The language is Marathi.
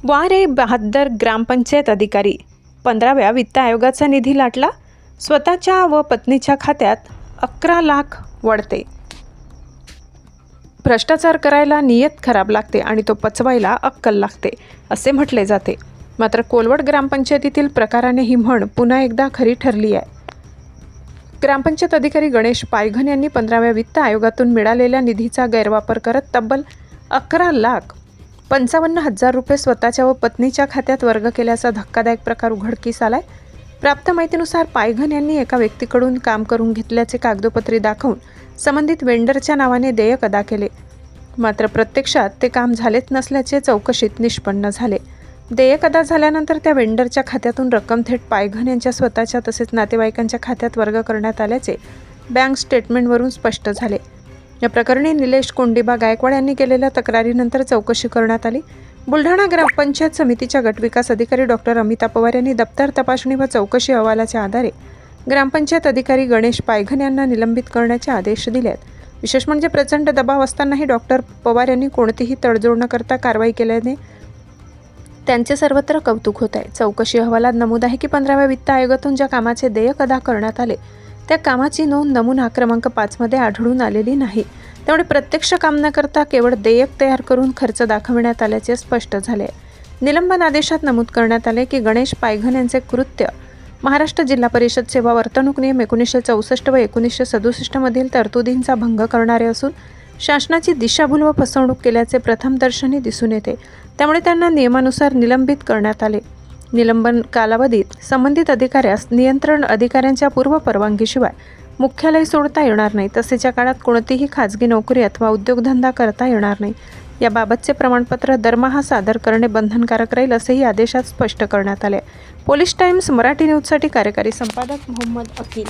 वारे बहादर ग्रामपंचायत अधिकारी 15व्या वित्त आयोगाचा निधी लाटला. स्वतःच्या व पत्नीच्या खात्यात 11 लाख वळते. भ्रष्टाचार करायला नियत खराब लागते आणि तो पचवायला अक्कल लागते असे म्हटले जाते. मात्र कोलवड ग्रामपंचायतीतील प्रकाराने ही म्हण पुन्हा एकदा खरी ठरली आहे. ग्रामपंचायत अधिकारी गणेश पायघन यांनी 15व्या वित्त आयोगातून मिळालेल्या निधीचा गैरवापर करत तब्बल 11,55,000 रुपये स्वतःच्या व पत्नीच्या खात्यात वर्ग केल्याचा धक्कादायक प्रकार उघडकीस आलाय. प्राप्त माहितीनुसार पायघन यांनी एका व्यक्तीकडून काम करून घेतल्याचे कागदोपत्री दाखवून संबंधित वेंडरच्या नावाने देयक अदा केले. मात्र प्रत्यक्षात ते काम झालेच नसल्याचे चौकशीत निष्पन्न झाले. देयक अदा झाल्यानंतर त्या वेंडरच्या खात्यातून रक्कम थेट पायघन यांच्या स्वतःच्या तसेच नातेवाईकांच्या खात्यात वर्ग करण्यात आल्याचे बँक स्टेटमेंटवरून स्पष्ट झाले. या प्रकरणी निलेश कोंडिबा गायकवाड यांनी केलेल्या तक्रारीनंतर चौकशी करण्यात आली. बुलढाणा ग्रामपंचायत समितीच्या गटविकास अधिकारी डॉक्टर अमिता पवार यांनी दप्तर तपासणी व चौकशी अहवालाच्या आधारे ग्रामपंचायत अधिकारी गणेश पायघन यांना निलंबित करण्याचे आदेश दिले आहेत. विशेष म्हणजे प्रचंड दबाव असतानाही डॉक्टर पवार यांनी कोणतीही तडजोड न करता कारवाई केल्याने त्यांचे सर्वत्र कौतुक होत आहे. चौकशी अहवालात नमूद आहे की 15व्या वित्त आयोगातून ज्या कामाचे देयक अदा करण्यात आले त्या कामाची नोंद नमुना क्रमांक 5 मध्ये आढळून आलेली नाही. त्यामुळे प्रत्यक्ष काम न करता केवळ देयक तयार करून खर्च दाखविण्यात आल्याचे स्पष्ट झाले. निलंबन आदेशात नमूद करण्यात आले की गणेश पायघन यांचे कृत्य महाराष्ट्र जिल्हा परिषद सेवा वर्तणूक नियम 1964 व 1967 मधील तरतुदींचा भंग करणारे असून शासनाची दिशाभूल व फसवणूक केल्याचे प्रथमदर्शनी दिसून येते. त्यामुळे त्यांना नियमानुसार निलंबित करण्यात आले. निलंबन कालावधीत संबंधित अधिकाऱ्यास नियंत्रण अधिकाऱ्यांच्या पूर्व परवानगीशिवाय मुख्यालय सोडता येणार नाही. तसेच या काळात कोणतीही खाजगी नोकरी अथवा उद्योगधंदा करता येणार नाही. याबाबतचे प्रमाणपत्र दरमहा सादर करणे बंधनकारक राहील असेही आदेशात स्पष्ट करण्यात आले. पोलीस टाइम्स मराठी न्यूजसाठी कार्यकारी संपादक मोहम्मद अकील.